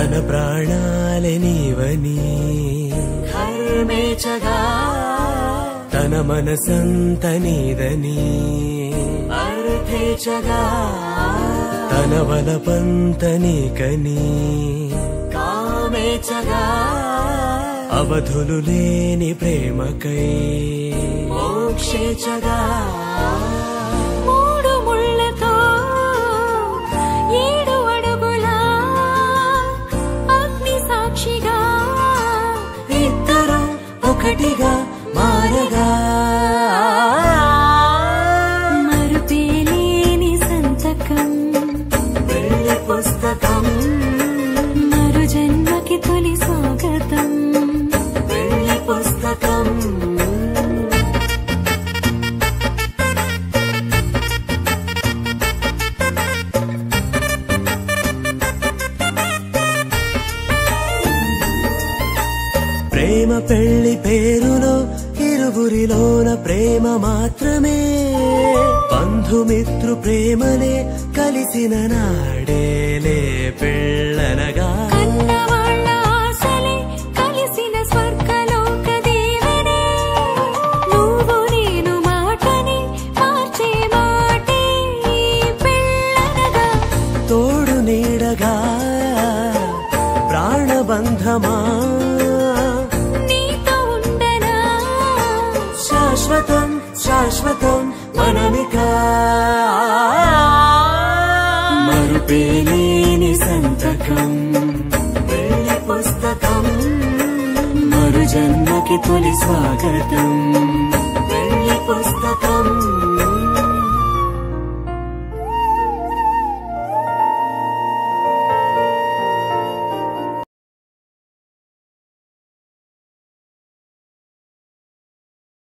తన ప్రాణాలే నీవని ధర్మేచగా తన మనసంత నీదని అర్థేచగా తన వలపంత నీకని కామేచగా అవధులు లేని ప్రేమకై మోక్షేచగా మూడు ముళ్ళతో 7 అడుగుల అగ్ని సాక్షిగా ఇద్దరు ఒకటిగా మారగా మరుపేలేని సంతకం పెళ్లి పుస్తకం మరు జన్మకి తొలి స్వాగతం పెళ్లి పుస్తకం ప్రేమ పెళ్లి పేరులో ఇరువురిలోన ప్రేమ మాత్రమే బంధుమిత్రు ప్రేమలే కలిసిన నాడేలే పెళ్ళనగా కన్నవాళ్ళ ఆశలే కలిసిన స్వర్గలోక దేవనే నువ్వు నేను మాటని మార్చే మాటే పెళ్ళనగా తోడు నీడగా ప్రాణబంధమా నీతో ఉండనా శాశ్వతం శాశ్వతం మనమిక మరుపేలేని సంతకం పెళ్లి పుస్తకం మరు జన్మకి తొలి స్వాగతం పెళ్లి పుస్తకం